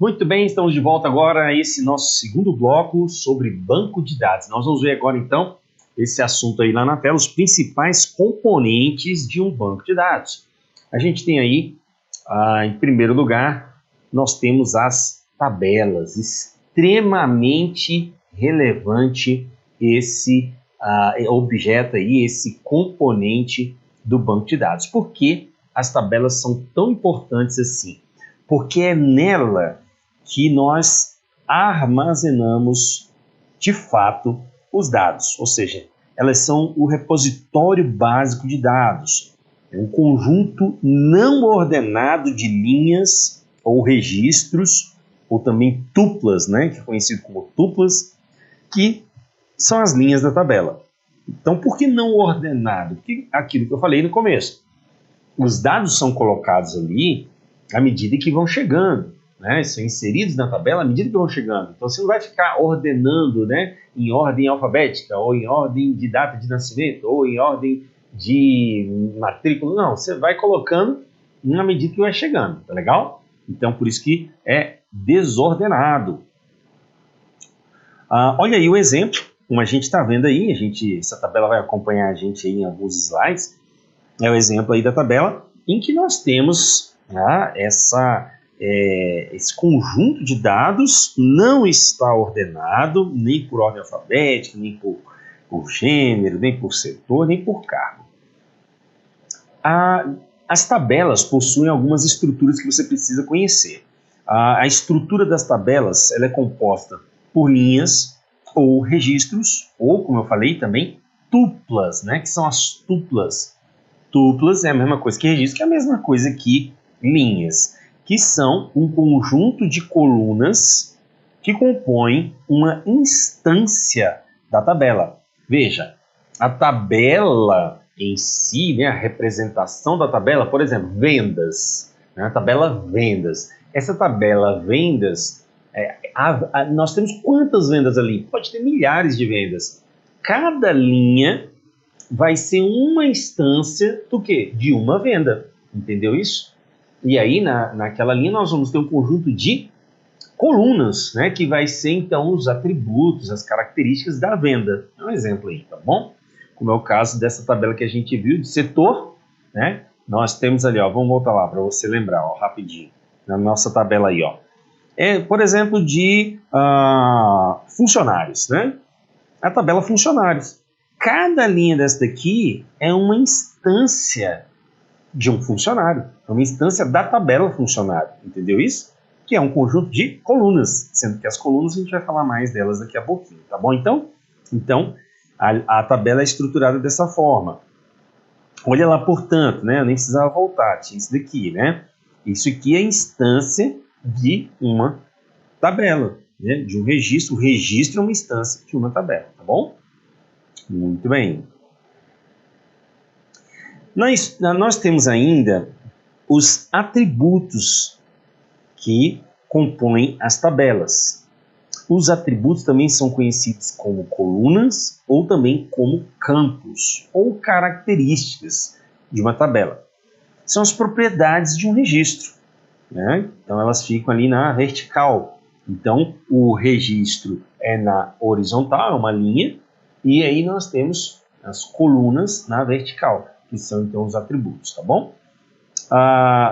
Muito bem, estamos de volta agora a esse nosso segundo bloco sobre banco de dados. Nós vamos ver agora, então, esse assunto aí lá na tela, os principais componentes de um banco de dados. A gente tem aí, em primeiro lugar, nós temos as tabelas. Extremamente relevante esse objeto aí, esse componente do banco de dados. Por que as tabelas são tão importantes assim? Porque é nela que nós armazenamos, de fato, os dados. Ou seja, elas são o repositório básico de dados. É um conjunto não ordenado de linhas ou registros, ou também tuplas, né, que é conhecido como tuplas, que são as linhas da tabela. Então, por que não ordenado? Porque aquilo que eu falei no começo. Os dados são colocados ali à medida que vão chegando, né? São inseridos na tabela à medida que vão chegando. Então, você não vai ficar ordenando, né, em ordem alfabética, ou em ordem de data de nascimento, ou em ordem de matrícula. Não, você vai colocando na medida que vai chegando, tá legal? Então, por isso que é desordenado. Olha aí o exemplo, como a gente está vendo aí, essa tabela vai acompanhar a gente aí em alguns slides. É o exemplo aí da tabela em que nós temos esse conjunto de dados não está ordenado nem por ordem alfabética, nem por gênero, nem por setor, nem por cargo. As tabelas possuem algumas estruturas que você precisa conhecer. A estrutura das tabelas ela é composta por linhas ou registros, ou, como eu falei também, tuplas, né, que são as tuplas. Tuplas é a mesma coisa que registro, que é a mesma coisa que linhas, que são um conjunto de colunas que compõem uma instância da tabela. Veja, a tabela em si, né, a representação da tabela, por exemplo, vendas, né, a tabela vendas. Essa tabela vendas, nós temos quantas vendas ali? Pode ter milhares de vendas. Cada linha vai ser uma instância do quê? De uma venda. Entendeu isso? E aí, naquela linha, nós vamos ter um conjunto de colunas, né? Que vai ser, então, os atributos, as características da venda. É um exemplo aí, tá bom? Como é o caso dessa tabela que a gente viu de setor, né? Nós temos ali, ó, vamos voltar lá para você lembrar, ó, rapidinho. Na nossa tabela aí, ó. Por exemplo, de funcionários, né? A tabela funcionários. Cada linha dessa daqui é uma instância de um funcionário, é uma instância da tabela funcionário, entendeu isso? Que é um conjunto de colunas, sendo que as colunas a gente vai falar mais delas daqui a pouquinho, tá bom? Então a tabela é estruturada dessa forma. Olha lá, portanto, né? Eu nem precisava voltar, tinha isso daqui, né? Isso aqui é a instância de uma tabela, né? De um registro. O registro é uma instância de uma tabela, tá bom? Muito bem. Nós temos ainda os atributos que compõem as tabelas. Os atributos também são conhecidos como colunas ou também como campos ou características de uma tabela. São as propriedades de um registro, né? Então elas ficam ali na vertical. Então o registro é na horizontal, é uma linha, e aí nós temos as colunas na vertical, que são então os atributos, tá bom?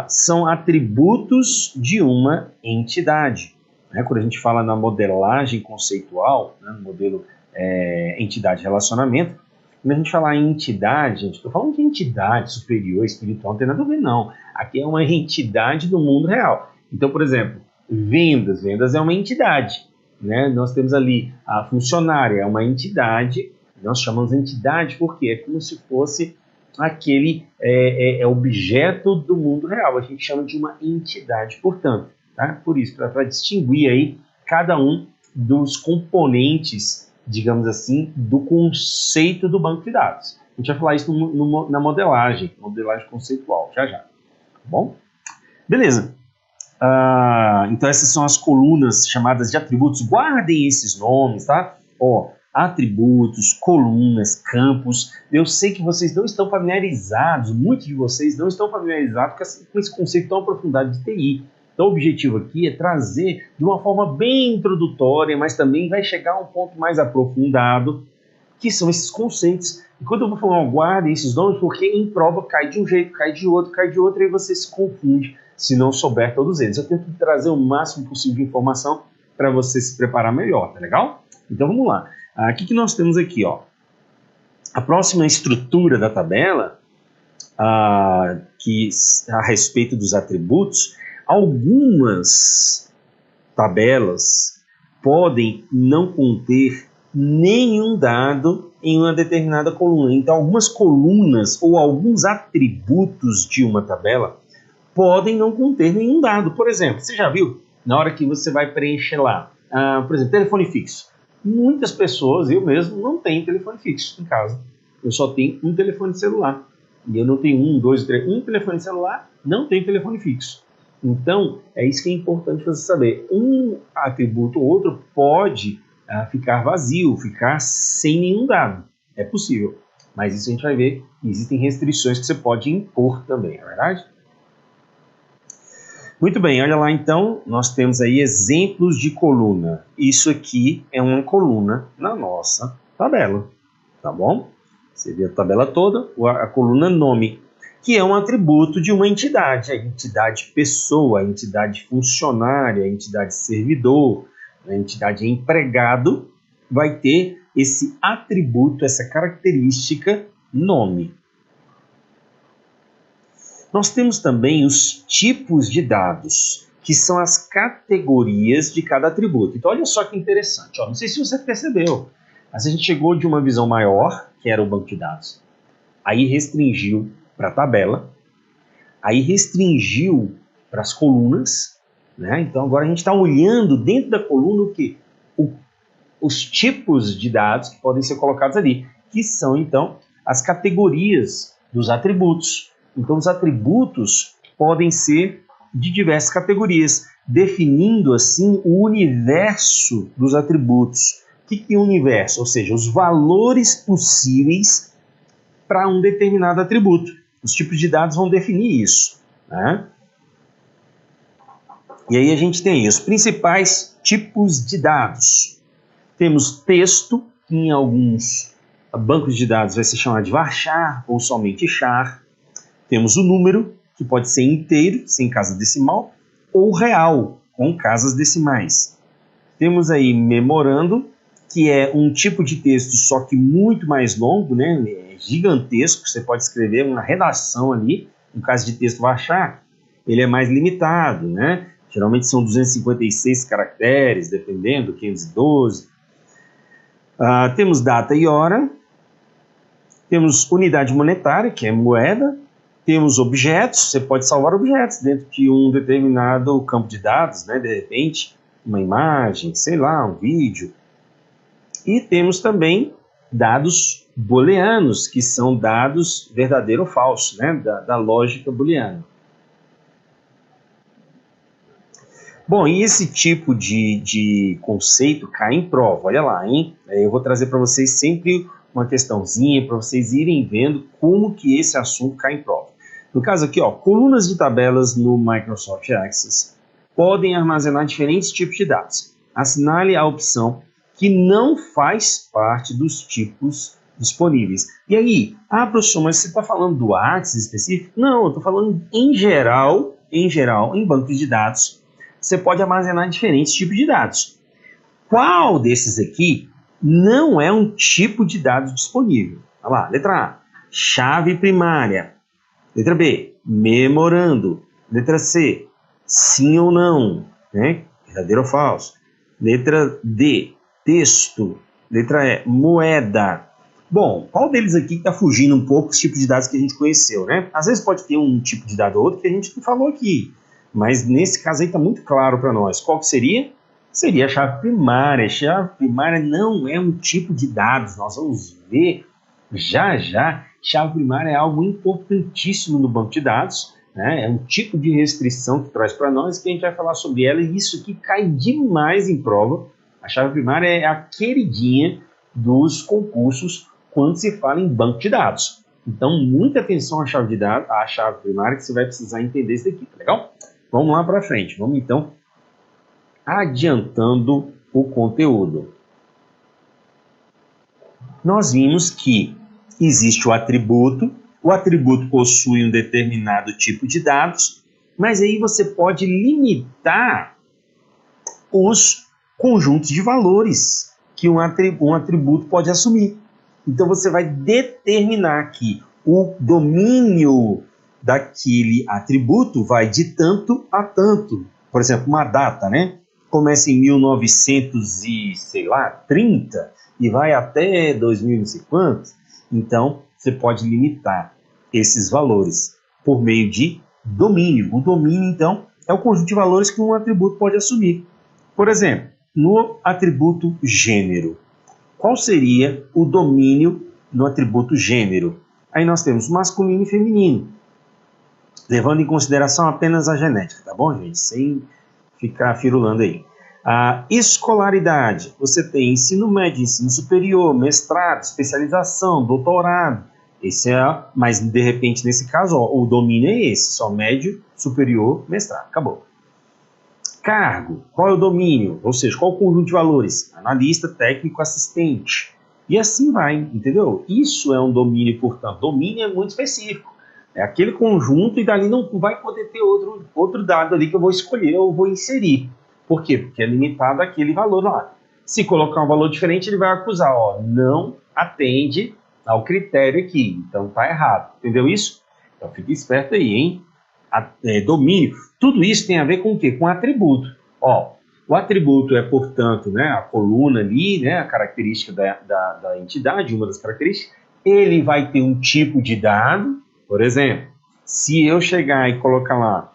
São atributos de uma entidade, né? Quando a gente fala na modelagem conceitual, né, no modelo entidade-relacionamento, quando a gente fala em entidade, gente, estou falando de entidade superior, espiritual, não tem nada a ver não. Aqui é uma entidade do mundo real. Então, por exemplo, vendas é uma entidade, né? Nós temos ali a funcionária, é uma entidade, nós chamamos de entidade porque é como se fosse aquele objeto do mundo real, a gente chama de uma entidade, portanto, tá? Por isso, para distinguir aí cada um dos componentes, digamos assim, do conceito do banco de dados. A gente vai falar isso na modelagem conceitual, já, tá bom? Beleza. Então essas são as colunas chamadas de atributos. Guardem esses nomes, tá? Atributos, colunas, campos. Eu sei que vocês não estão familiarizados, muitos de vocês não estão familiarizados com esse conceito tão aprofundado de TI. Então o objetivo aqui é trazer de uma forma bem introdutória, mas também vai chegar a um ponto mais aprofundado, que são esses conceitos. E quando eu vou falar, guarde esses nomes, porque em prova cai de um jeito, cai de outro, e você se confunde se não souber todos eles. Eu tento trazer o máximo possível de informação para você se preparar melhor, tá legal? Então vamos lá. O que nós temos aqui, ó? A próxima estrutura da tabela, que a respeito dos atributos, algumas tabelas podem não conter nenhum dado em uma determinada coluna. Então, algumas colunas ou alguns atributos de uma tabela podem não conter nenhum dado. Por exemplo, você já viu, na hora que você vai preencher lá, por exemplo, telefone fixo. Muitas pessoas, eu mesmo, não tenho telefone fixo em casa. Eu só tenho um telefone celular. E eu não tenho um telefone celular, não tenho telefone fixo. Então, é isso que é importante você saber. Um atributo ou outro pode ficar vazio, ficar sem nenhum dado. É possível. Mas isso a gente vai ver. Existem restrições que você pode impor também, não é verdade? Muito bem, olha lá então, nós temos aí exemplos de coluna. Isso aqui é uma coluna na nossa tabela, tá bom? Você vê a tabela toda, a coluna nome, que é um atributo de uma entidade, a entidade pessoa, a entidade funcionária, a entidade servidor, a entidade empregado, vai ter esse atributo, essa característica nome. Nós temos também os tipos de dados, que são as categorias de cada atributo. Então, olha só que interessante. Ó, não sei se você percebeu, mas a gente chegou de uma visão maior, que era o banco de dados, aí restringiu para a tabela, aí restringiu para as colunas, né? Então, agora a gente está olhando dentro da coluna o quê? Os tipos de dados que podem ser colocados ali, que são, então, as categorias dos atributos. Então, os atributos podem ser de diversas categorias, definindo, assim, o universo dos atributos. O que é o universo? Ou seja, os valores possíveis para um determinado atributo. Os tipos de dados vão definir isso, né? E aí a gente tem os principais tipos de dados. Temos texto, que em alguns bancos de dados vai se chamar de varchar ou somente char. Temos o número, que pode ser inteiro, sem casa decimal, ou real, com casas decimais. Temos aí memorando, que é um tipo de texto só que muito mais longo, né? É gigantesco, você pode escrever uma redação ali. No caso de texto varchar, ele é mais limitado, né? Geralmente são 256 caracteres, dependendo, 512. Temos data e hora. Temos unidade monetária, que é moeda. Temos objetos, você pode salvar objetos dentro de um determinado campo de dados, né? De repente, uma imagem, sei lá, um vídeo. E temos também dados booleanos, que são dados verdadeiro ou falso, né? Da lógica booleana. Bom, e esse tipo de conceito cai em prova, olha lá, hein? Eu vou trazer para vocês sempre uma questãozinha para vocês irem vendo como que esse assunto cai em prova. No caso aqui, ó, colunas de tabelas no Microsoft Access podem armazenar diferentes tipos de dados. Assinale a opção que não faz parte dos tipos disponíveis. E aí, professor, mas você está falando do Access específico? Não, eu estou falando em geral, em bancos de dados, você pode armazenar diferentes tipos de dados. Qual desses aqui não é um tipo de dado disponível? Olha lá, letra A, chave primária. Letra B, memorando. Letra C, sim ou não, né? Verdadeiro ou falso. Letra D, texto. Letra E, moeda. Bom, qual deles aqui está fugindo um pouco dos tipos de dados que a gente conheceu, né? Às vezes pode ter um tipo de dado ou outro que a gente não falou aqui, mas nesse caso aí está muito claro para nós. Qual que seria? Seria a chave primária. A chave primária não é um tipo de dados, nós vamos ver já já. Chave primária é algo importantíssimo no banco de dados, né? É um tipo de restrição que traz para nós, que a gente vai falar sobre ela, e isso aqui cai demais em prova. A chave primária é a queridinha dos concursos quando se fala em banco de dados. Então, muita atenção à chave primária, que você vai precisar entender isso daqui, tá legal? Vamos lá para frente. Vamos então adiantando o conteúdo. Nós vimos que existe o atributo possui um determinado tipo de dados, mas aí você pode limitar os conjuntos de valores que um atributo pode assumir. Então você vai determinar que o domínio daquele atributo vai de tanto a tanto. Por exemplo, uma data, né? Começa em 1930 e vai até 2000 não sei quanto. Então, você pode limitar esses valores por meio de domínio. O domínio, então, é o conjunto de valores que um atributo pode assumir. Por exemplo, no atributo gênero, qual seria o domínio no atributo gênero? Aí nós temos masculino e feminino, levando em consideração apenas a genética, tá bom, gente? Sem ficar firulando aí. A escolaridade, você tem ensino médio, ensino superior, mestrado, especialização, doutorado. Mas de repente nesse caso, o domínio é esse, só médio, superior, mestrado, acabou. Cargo, qual é o domínio? Ou seja, qual o conjunto de valores? Analista, técnico, assistente. E assim vai, entendeu? Isso é um domínio, portanto. Domínio é muito específico. É aquele conjunto e dali não vai poder ter outro dado ali que eu vou escolher ou vou inserir. Por quê? Porque é limitado àquele valor lá. Se colocar um valor diferente, ele vai acusar, ó, não atende ao critério aqui. Então tá errado. Entendeu isso? Então fique esperto aí, hein? Domínio. Tudo isso tem a ver com o quê? Com atributo. Ó, o atributo é, portanto, né, a coluna ali, né, a característica da entidade, uma das características. Ele vai ter um tipo de dado. Por exemplo, se eu chegar e colocar lá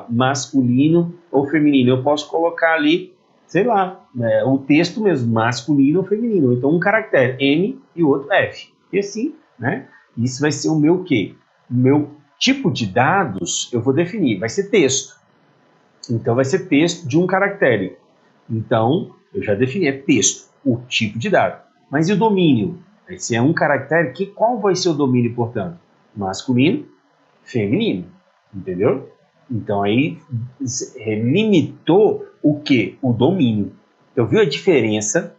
masculino ou feminino, eu posso colocar ali, sei lá, o texto mesmo, masculino ou feminino. Então, um caractere M e o outro F. E assim, né? Isso vai ser o meu quê? O meu tipo de dados, eu vou definir, vai ser texto. Então, vai ser texto de um caractere. Então, eu já defini, é texto, o tipo de dado. Mas e o domínio? Se é um caractere, qual vai ser o domínio, portanto? Masculino, feminino, entendeu? Então aí limitou o que? O domínio. Então viu a diferença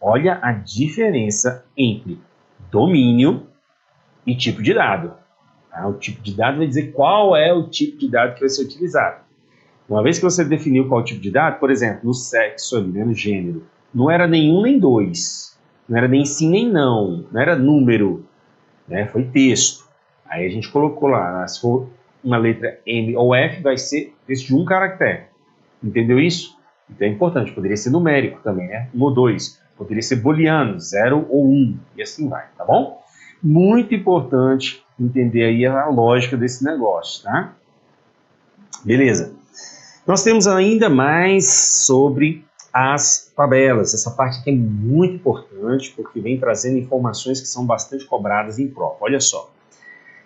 olha a diferença entre domínio e tipo de dado. O tipo de dado vai dizer qual é o tipo de dado que vai ser utilizado. Uma vez que você definiu qual é o tipo de dado, por exemplo, no sexo ali, né, no gênero, não era nenhum nem dois, não era nem sim nem não era número, né, foi texto. Aí a gente colocou lá, se for uma letra M ou F, vai ser texto de um caractere. Entendeu isso? Então é importante, poderia ser numérico também, né? 1 ou 2. Poderia ser booleano, 0 ou 1. E assim vai, tá bom? Muito importante entender aí a lógica desse negócio, tá? Beleza. Nós temos ainda mais sobre as tabelas. Essa parte aqui é muito importante, porque vem trazendo informações que são bastante cobradas em prova. Olha só.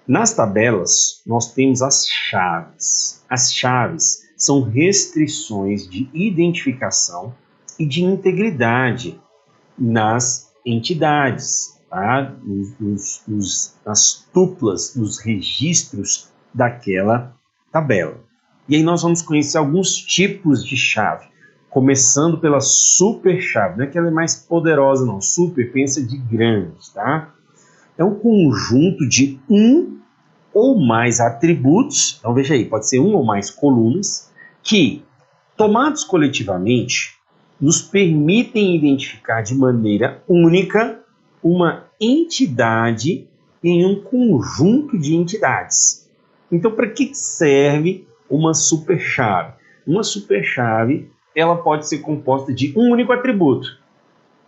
Nas tabelas, nós temos as chaves. As chaves são restrições de identificação e de integridade nas entidades, tá? Nas tuplas, nos registros daquela tabela. E aí nós vamos conhecer alguns tipos de chave, começando pela super chave. Não é que ela é mais poderosa, não. Super, pensa de grandes, tá? É um conjunto de um ou mais atributos, então veja aí, pode ser um ou mais colunas, que, tomados coletivamente, nos permitem identificar de maneira única uma entidade em um conjunto de entidades. Então, para que serve uma superchave? Uma superchave, ela pode ser composta de um único atributo,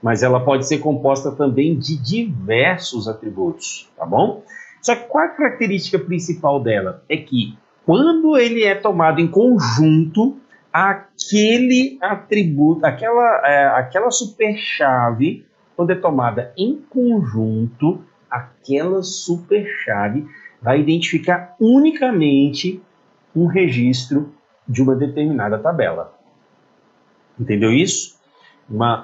mas ela pode ser composta também de diversos atributos, tá bom? Só que qual a característica principal dela? É que quando ele é tomado em conjunto, aquele atributo, aquela superchave, quando é tomada em conjunto, aquela superchave vai identificar unicamente um registro de uma determinada tabela. Entendeu isso? Vai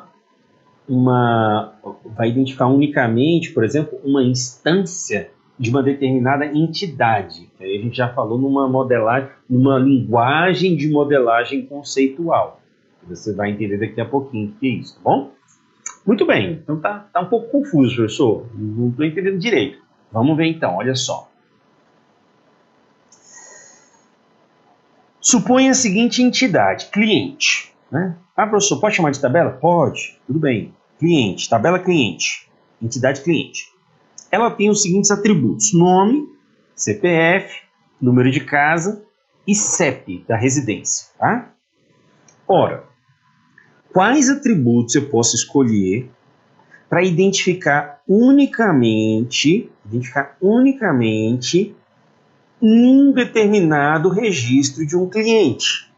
identificar unicamente, por exemplo, uma instância de uma determinada entidade. Aí a gente já falou numa modelagem, numa linguagem de modelagem conceitual. Você vai entender daqui a pouquinho o que é isso, tá bom? Muito bem, então tá um pouco confuso, professor. Não estou entendendo direito. Vamos ver então, olha só. Suponha a seguinte entidade, cliente. Né? Ah, professor, pode chamar de tabela? Pode, tudo bem. Cliente, tabela cliente, entidade cliente. Ela tem os seguintes atributos: nome, CPF, número de casa e CEP da residência. Tá? Ora, quais atributos eu posso escolher para identificar unicamente um determinado registro de um cliente?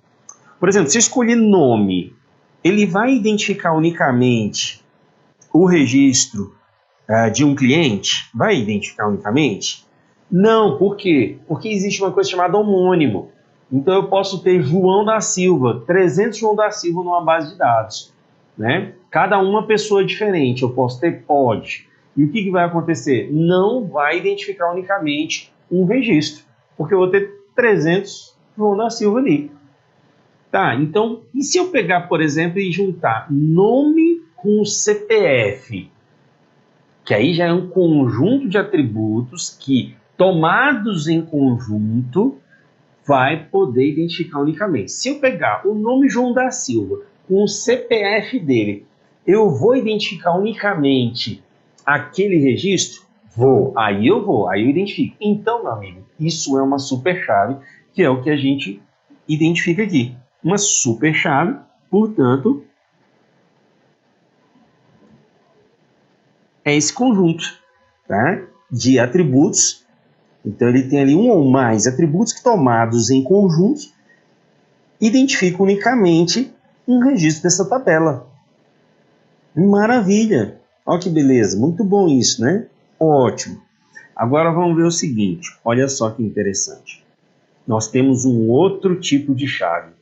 Por exemplo, se eu escolher nome, ele vai identificar unicamente o registro de um cliente? Vai identificar unicamente? Não, por quê? Porque existe uma coisa chamada homônimo. Então eu posso ter João da Silva, 300 João da Silva numa base de dados. Né? Cada uma pessoa diferente, eu posso ter, pode. E o que vai acontecer? Não vai identificar unicamente um registro, porque eu vou ter 300 João da Silva ali. Tá, então, e se eu pegar, por exemplo, e juntar nome com CPF? Que aí já é um conjunto de atributos que, tomados em conjunto, vai poder identificar unicamente. Se eu pegar o nome João da Silva com o CPF dele, eu vou identificar unicamente aquele registro? Vou. Aí eu identifico. Então, meu amigo, isso é uma superchave, que é o que a gente identifica aqui. Uma superchave, portanto, é esse conjunto, tá? De atributos. Então, ele tem ali um ou mais atributos que, tomados em conjunto, identificam unicamente um registro dessa tabela. Maravilha! Olha que beleza, muito bom isso, né? Ótimo. Agora vamos ver o seguinte, olha só que interessante. Nós temos um outro tipo de chave,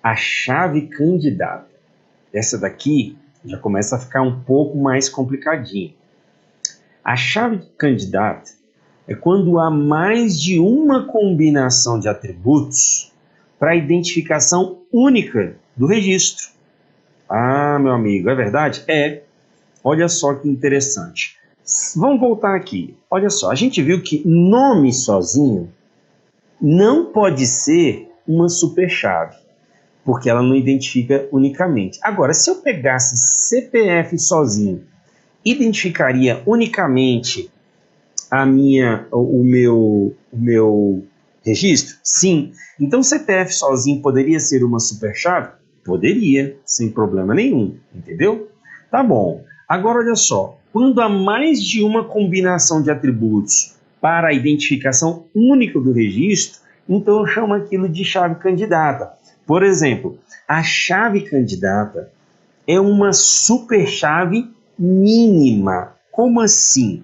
a chave candidata. Essa daqui já começa a ficar um pouco mais complicadinha. A chave candidata é quando há mais de uma combinação de atributos para a identificação única do registro. Ah, meu amigo, é verdade? É. Olha só que interessante. Vamos voltar aqui. Olha só, a gente viu que nome sozinho não pode ser uma superchave, porque ela não identifica unicamente. Agora, se eu pegasse CPF sozinho, identificaria unicamente o meu registro? Sim. Então, CPF sozinho poderia ser uma superchave? Poderia, sem problema nenhum, entendeu? Tá bom. Agora, olha só. Quando há mais de uma combinação de atributos para a identificação única do registro, então eu chamo aquilo de chave candidata. Por exemplo, a chave candidata é uma superchave mínima. Como assim?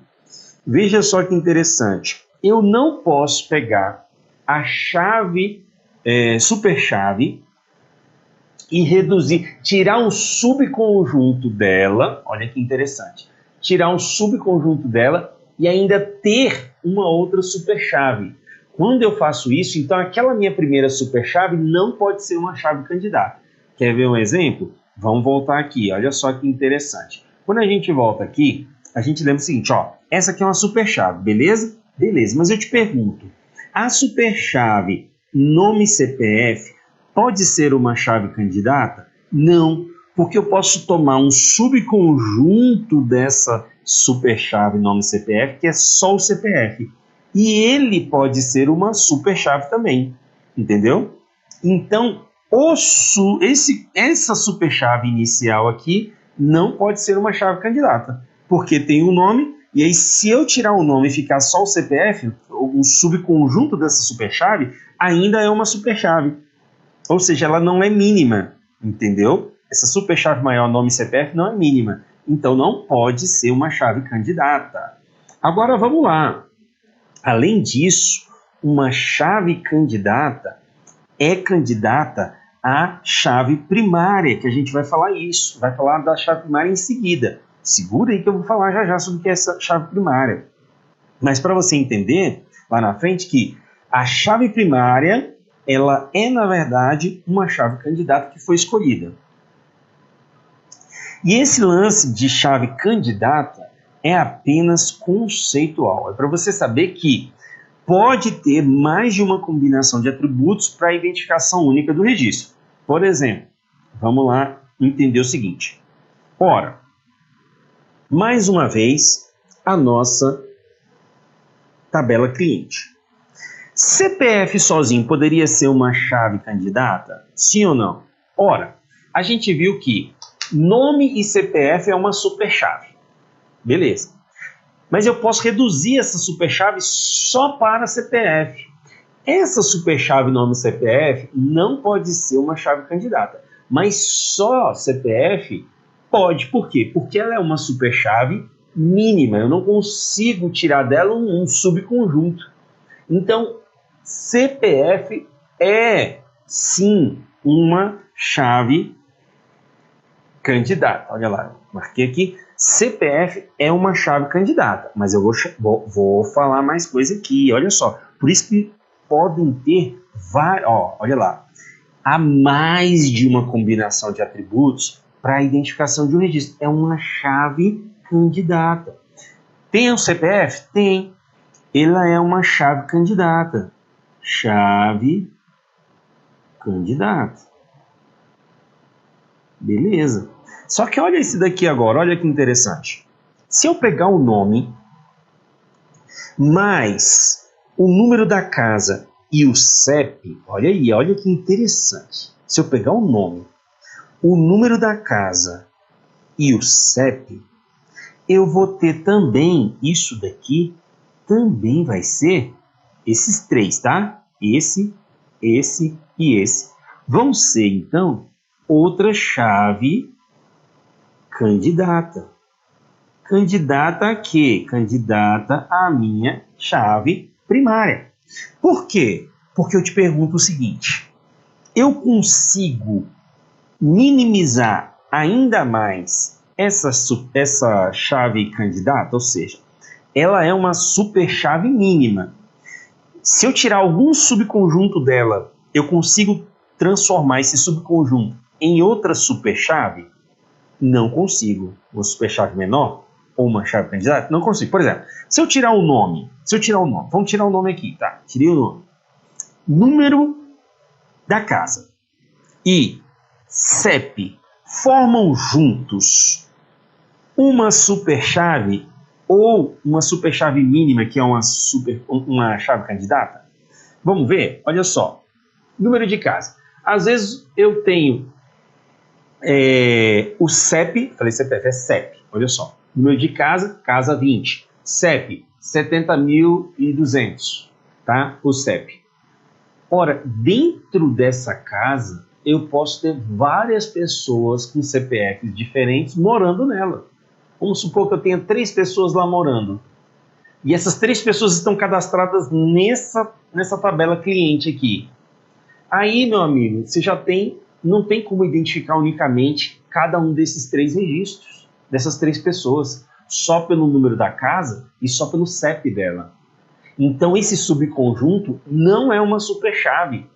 Veja só que interessante. Eu não posso pegar a chave, superchave, e reduzir, tirar um subconjunto dela, olha que interessante, tirar um subconjunto dela e ainda ter uma outra superchave. Quando eu faço isso, então aquela minha primeira superchave não pode ser uma chave candidata. Quer ver um exemplo? Vamos voltar aqui, olha só que interessante. Quando a gente volta aqui, a gente lembra o seguinte, ó, essa aqui é uma superchave, beleza? Beleza, mas eu te pergunto, a superchave nome CPF pode ser uma chave candidata? Não, porque eu posso tomar um subconjunto dessa superchave nome CPF, que é só o CPF. E ele pode ser uma superchave também, entendeu? Então, essa superchave inicial aqui não pode ser uma chave candidata, porque tem um nome, e aí se eu tirar o nome e ficar só o CPF, um subconjunto dessa superchave, ainda é uma superchave. Ou seja, ela não é mínima, entendeu? Essa superchave maior nome CPF não é mínima, então não pode ser uma chave candidata. Agora vamos lá. Além disso, uma chave candidata é candidata à chave primária, que a gente vai falar isso, vai falar da chave primária em seguida. Segura aí que eu vou falar já já sobre o que é essa chave primária. Mas para você entender lá na frente que a chave primária, ela é, na verdade, uma chave candidata que foi escolhida. E esse lance de chave candidata é apenas conceitual. É para você saber que pode ter mais de uma combinação de atributos para a identificação única do registro. Por exemplo, vamos lá entender o seguinte. Ora, mais uma vez, a nossa tabela cliente. CPF sozinho poderia ser uma chave candidata? Sim ou não? Ora, a gente viu que nome e CPF é uma superchave. Beleza. Mas eu posso reduzir essa superchave só para CPF. Essa superchave nome e CPF não pode ser uma chave candidata. Mas só CPF pode. Por quê? Porque ela é uma superchave mínima. Eu não consigo tirar dela um subconjunto. Então, CPF é, sim, uma chave candidata. Olha lá, marquei aqui. CPF é uma chave candidata. Mas eu vou falar mais coisa aqui. Olha só. Por isso que podem ter várias... olha lá. Há mais de uma combinação de atributos para a identificação de um registro. É uma chave candidata. Tem o CPF? Tem. Ela é uma chave candidata. Chave candidata. Beleza. Só que olha esse daqui agora, olha que interessante. Se eu pegar o nome, mais o número da casa e o CEP, olha aí, olha que interessante. Se eu pegar o nome, o número da casa e o CEP, eu vou ter também, isso daqui também vai ser esses três, tá? Esse e esse. Vão ser, então, outra chave candidata. Candidata a quê? Candidata à minha chave primária. Por quê? Porque eu te pergunto o seguinte. Eu consigo minimizar ainda mais essa chave candidata? Ou seja, ela é uma superchave mínima. Se eu tirar algum subconjunto dela, eu consigo transformar esse subconjunto em outra superchave? Não consigo. Uma superchave menor ou uma chave candidata? Não consigo. Por exemplo, se eu tirar o nome, vamos tirar o nome aqui, tá? Tirei o nome. Número da casa e CEP formam juntos uma superchave ou uma superchave mínima, que é uma chave candidata? Vamos ver? Olha só. Número de casa. Às vezes eu tenho o CEP, falei CPF, é CEP, olha só. Número de casa, casa 20. CEP, 70.200, tá? O CEP. Ora, dentro dessa casa, eu posso ter várias pessoas com CPFs diferentes morando nela. Vamos supor que eu tenha 3 pessoas lá morando. E essas 3 pessoas estão cadastradas nessa tabela cliente aqui. Aí, meu amigo, você já não tem como identificar unicamente cada um desses 3 registros, dessas 3 pessoas, só pelo número da casa e só pelo CEP dela. Então, esse subconjunto não é uma superchave.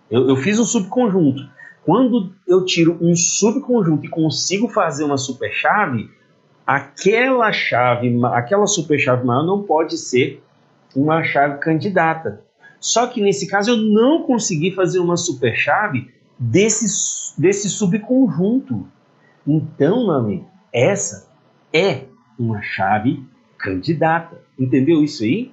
Eu fiz um subconjunto. Quando eu tiro um subconjunto e consigo fazer uma superchave, aquela superchave maior não pode ser uma chave candidata. Só que nesse caso eu não consegui fazer uma superchave desse subconjunto. Então, meu amigo, essa é uma chave candidata. Entendeu isso aí?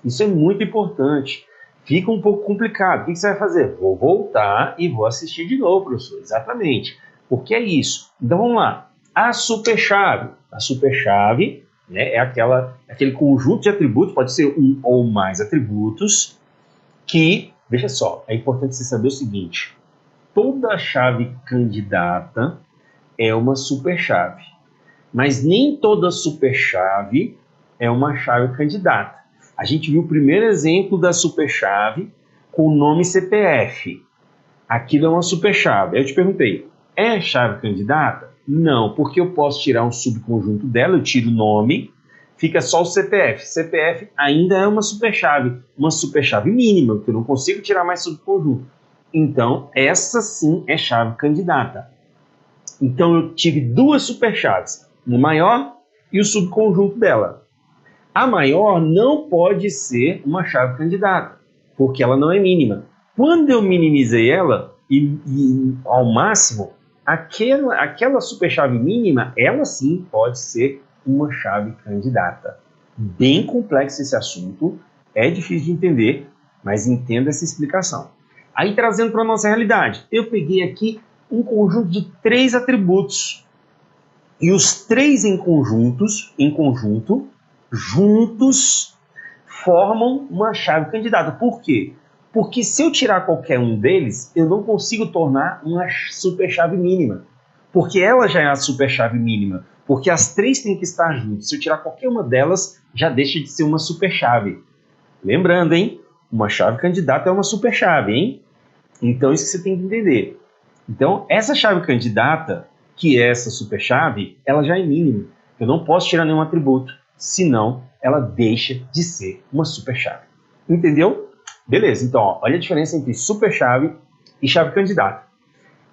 Isso é muito importante. Fica um pouco complicado. O que você vai fazer? Vou voltar e vou assistir de novo, professor. Exatamente. Porque é isso. Então vamos lá. A superchave. A superchave, né, é aquele conjunto de atributos, pode ser um ou mais atributos, que, veja só, é importante você saber o seguinte. Toda chave candidata é uma superchave. Mas nem toda superchave é uma chave candidata. A gente viu o primeiro exemplo da superchave com o nome CPF. Aquilo é uma superchave. Aí eu te perguntei, é chave candidata? Não, porque eu posso tirar um subconjunto dela, eu tiro o nome fica só o CPF. CPF ainda é uma superchave mínima, que eu não consigo tirar mais subconjunto. Então, essa sim é chave candidata. Então, eu tive duas superchaves, uma maior e o subconjunto dela. A maior não pode ser uma chave candidata, porque ela não é mínima. Quando eu minimizei ela e ao máximo, aquela superchave mínima, ela sim pode ser uma chave candidata. Bem complexo esse assunto, é difícil de entender, mas entenda essa explicação. Aí, trazendo para a nossa realidade, eu peguei aqui um conjunto de 3 atributos. E os 3 em conjunto, juntos, formam uma chave candidata. Por quê? Porque se eu tirar qualquer um deles, eu não consigo tornar uma superchave mínima. Porque ela já é a superchave mínima. Porque as 3 têm que estar juntas. Se eu tirar qualquer uma delas, já deixa de ser uma superchave. Lembrando, hein? Uma chave candidata é uma superchave, hein? Então, isso que você tem que entender. Então, essa chave candidata, que é essa superchave, ela já é mínima. Eu não posso tirar nenhum atributo, senão ela deixa de ser uma superchave. Entendeu? Beleza, então, ó, olha a diferença entre superchave e chave candidata.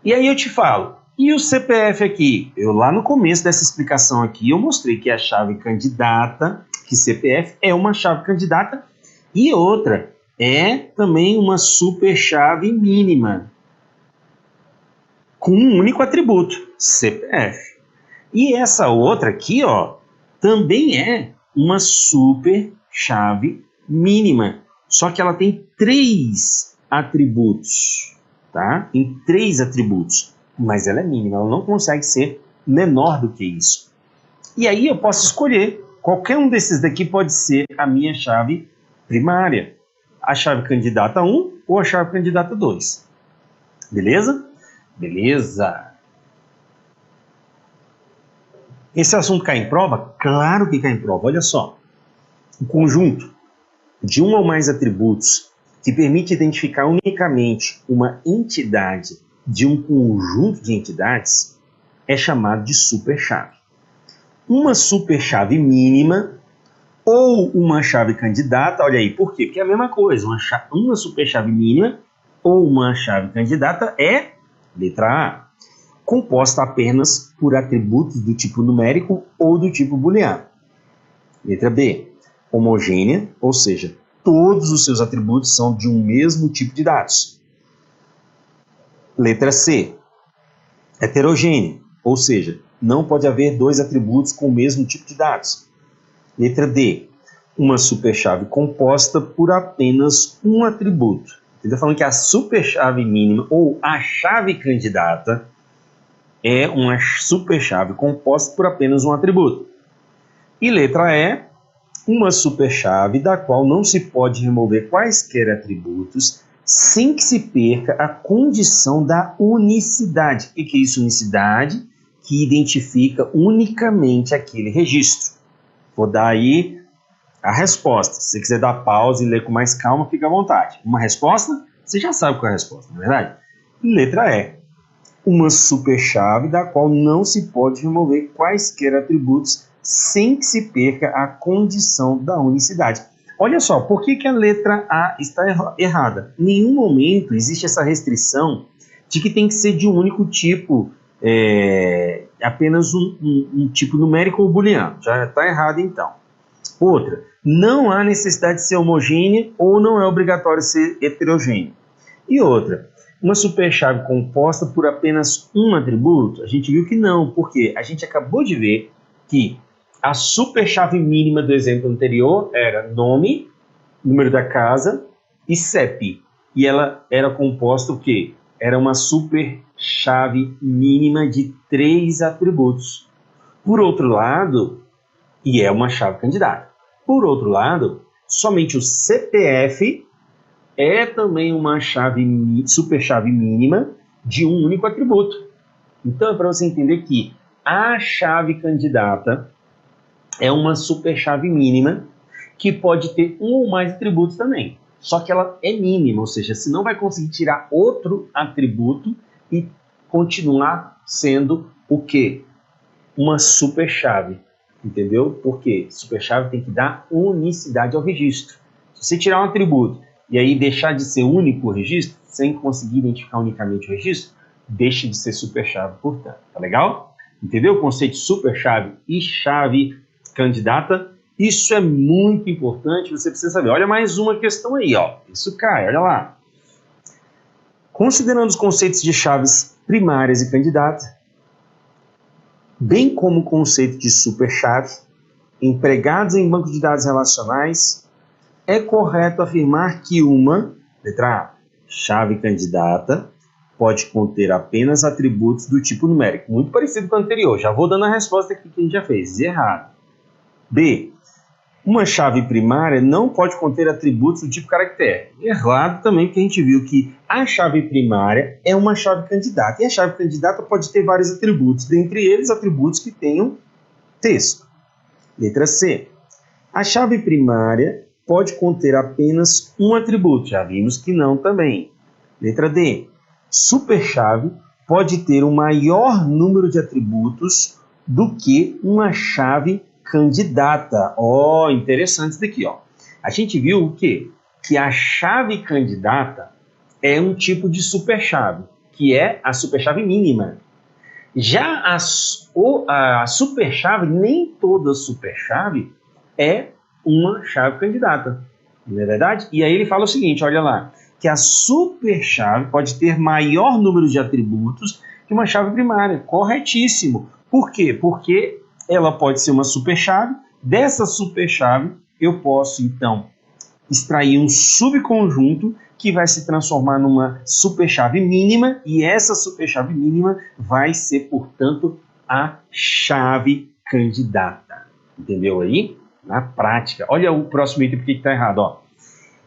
E aí eu te falo, e o CPF aqui? Eu lá no começo dessa explicação aqui, eu mostrei que a chave candidata, que CPF é uma chave candidata, e outra é também uma superchave mínima, com um único atributo, CPF. E essa outra aqui, ó, também é uma superchave mínima, só que ela tem 3 atributos, tá? Tem 3 atributos, mas ela é mínima, ela não consegue ser menor do que isso. E aí eu posso escolher, qualquer um desses daqui pode ser a minha chave primária, a chave candidata 1 ou a chave candidata 2. Beleza? Beleza. Esse assunto cai em prova? Claro que cai em prova. Olha só. O conjunto de um ou mais atributos que permite identificar unicamente uma entidade de um conjunto de entidades é chamado de superchave. Uma superchave mínima ou uma chave candidata, olha aí, por quê? Porque é a mesma coisa, uma superchave mínima ou uma chave candidata é, letra A, composta apenas por atributos do tipo numérico ou do tipo booleano. Letra B, homogênea, ou seja, todos os seus atributos são de um mesmo tipo de dados. Letra C, heterogênea, ou seja, não pode haver 2 atributos com o mesmo tipo de dados. Letra D, uma superchave composta por apenas um atributo. Ele está falando que a superchave mínima ou a chave candidata é uma superchave composta por apenas um atributo. E letra E, uma superchave da qual não se pode remover quaisquer atributos sem que se perca a condição da unicidade. O que é isso, unicidade? Que identifica unicamente aquele registro. Vou dar aí a resposta. Se você quiser dar pausa e ler com mais calma, fica à vontade. Uma resposta? Você já sabe qual é a resposta, não é verdade? Letra E. Uma superchave da qual não se pode remover quaisquer atributos sem que se perca a condição da unicidade. Olha só, por que a letra A está errada? Em nenhum momento existe essa restrição de que tem que ser de um único tipo, apenas um tipo numérico ou booleano. Já está errado então. Outra, não há necessidade de ser homogênea ou não é obrigatório ser heterogênea. E outra, uma superchave composta por apenas um atributo? A gente viu que não, porque a gente acabou de ver que a superchave mínima do exemplo anterior era nome, número da casa e CEP. E ela era composta o quê? Era uma superchave mínima de 3 atributos. Por outro lado, e é uma chave candidata. Por outro lado, somente o CPF é também uma superchave mínima de um único atributo. Então, é para você entender que a chave candidata é uma superchave mínima que pode ter um ou mais atributos também. Só que ela é mínima, ou seja, você não vai conseguir tirar outro atributo e continuar sendo o quê? Uma superchave. entendeu? Porque superchave tem que dar unicidade ao registro. Se você tirar um atributo e aí deixar de ser único o registro, sem conseguir identificar unicamente o registro, deixa de ser superchave, portanto. Tá legal? Entendeu o conceito de superchave e chave candidata? Isso é muito importante, você precisa saber. Olha mais uma questão aí, ó. Isso cai, olha lá. Considerando os conceitos de chaves primárias e candidata, bem como o conceito de superchave, empregados em banco de dados relacionais, é correto afirmar que uma, letra A, chave candidata, pode conter apenas atributos do tipo numérico. Muito parecido com o anterior. Já vou dando a resposta aqui que a gente já fez. Errado. B, uma chave primária não pode conter atributos do tipo caractere. Errado também, porque a gente viu que a chave primária é uma chave candidata. E a chave candidata pode ter vários atributos, dentre eles atributos que tenham texto. Letra C. A chave primária pode conter apenas um atributo. Já vimos que não também. Letra D. Superchave pode ter um maior número de atributos do que uma chave candidata. Ó, interessante isso daqui, ó. A gente viu o quê? Que a chave candidata é um tipo de superchave, que é a superchave mínima. Já a superchave, nem toda superchave é uma chave candidata, não é verdade? E aí ele fala o seguinte, olha lá, que a superchave pode ter maior número de atributos que uma chave primária. Corretíssimo. Por quê? Porque ela pode ser uma superchave. Dessa superchave, eu posso, então, extrair um subconjunto que vai se transformar numa superchave mínima, e essa superchave mínima vai ser, portanto, a chave candidata. Entendeu aí? Na prática. Olha o próximo item, porque está errado, ó.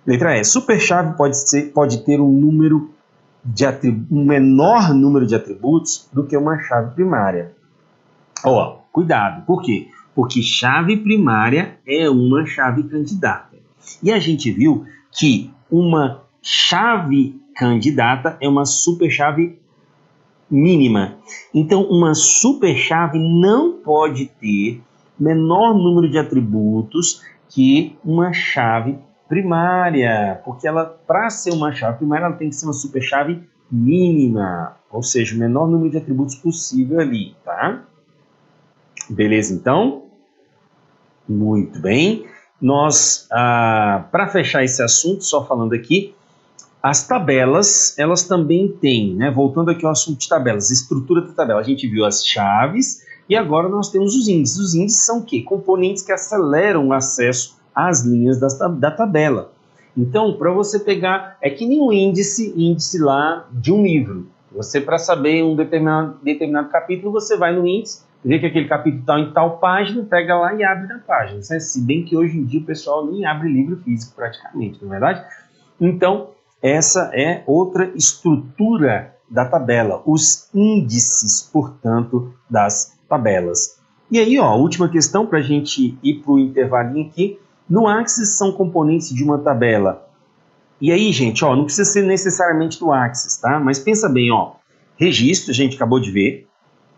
Letra E. Superchave pode ter um menor número de atributos do que uma chave primária. Ó, cuidado. Por quê? Porque chave primária é uma chave candidata. E a gente viu que uma chave candidata é uma superchave mínima. Então, uma superchave não pode ter menor número de atributos que uma chave primária, porque ela, para ser uma chave primária, ela tem que ser uma superchave mínima, ou seja, o menor número de atributos possível ali, tá? Beleza, então? Muito bem. Nós, para fechar esse assunto, só falando aqui, as tabelas, elas também têm, né? Voltando aqui ao assunto de tabelas, estrutura da tabela, a gente viu as chaves e agora nós temos os índices. Os índices são o quê? Componentes que aceleram o acesso às linhas da tabela. Então, para você pegar, é que nem um índice lá de um livro. Você, para saber um determinado capítulo, você vai no índice, vê que aquele capítulo está em tal página, pega lá e abre na página. Se bem que hoje em dia o pessoal nem abre livro físico praticamente, não é verdade? Então, essa é outra estrutura da tabela, os índices, portanto, das tabelas. E aí, ó, a última questão para a gente ir para o intervalinho aqui. No Axis são componentes de uma tabela. E aí, gente, ó, não precisa ser necessariamente do Axis, tá? Mas pensa bem, ó, registro, a gente acabou de ver,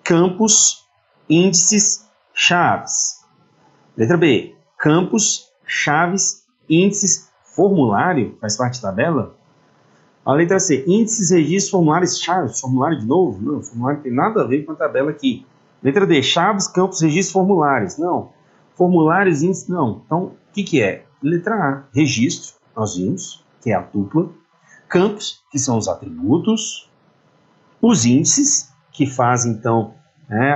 campos, índices, chaves. Letra B, campos, chaves, índices, formulário, faz parte da tabela? A letra C, índices, registros, formulários, chaves. Formulário de novo? Não, formulário não tem nada a ver com a tabela aqui. Letra D, chaves, campos, registros, formulários. Não. Formulários, índices, não. Então, o que é? Letra A, registro, nós vimos, que é a tupla. Campos, que são os atributos. Os índices, que fazem, então,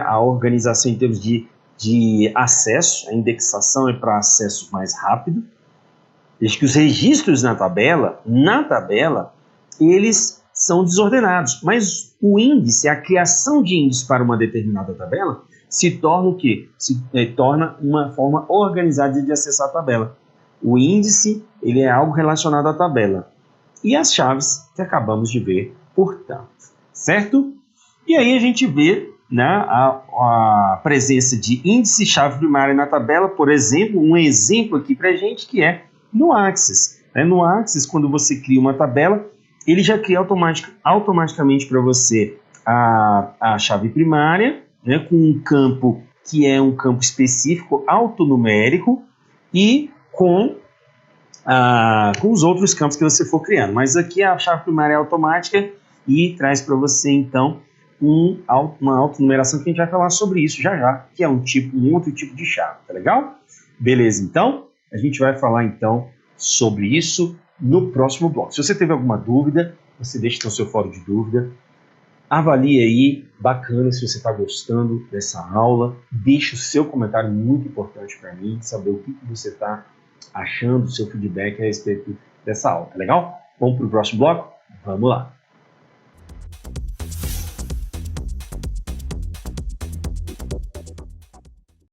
a organização em termos de acesso. A indexação é para acesso mais rápido. Desde que os registros na tabela, eles são desordenados. Mas o índice, a criação de índice para uma determinada tabela, se torna o quê? Torna uma forma organizada de acessar a tabela. O índice, ele é algo relacionado à tabela. E as chaves que acabamos de ver, portanto. Certo? E aí a gente vê, né, a presença de índice e chave primária na tabela, por exemplo, um exemplo aqui para a gente que é no Axis. No Axis, quando você cria uma tabela, ele já cria automaticamente para você a chave primária, né, com um campo que é um campo específico alfanumérico, e com os outros campos que você for criando. Mas aqui a chave primária é automática e traz para você, então, uma autonumeração que a gente vai falar sobre isso já já, que é um outro tipo de chave, tá legal? Beleza, então, a gente vai falar, então, sobre isso no próximo bloco. Se você teve alguma dúvida, você deixa no seu fórum de dúvida. Avalie aí, bacana, se você está gostando dessa aula. Deixe o seu comentário, muito importante para mim, saber o que você está achando, o seu feedback a respeito dessa aula, tá legal? Vamos para o próximo bloco? Vamos lá!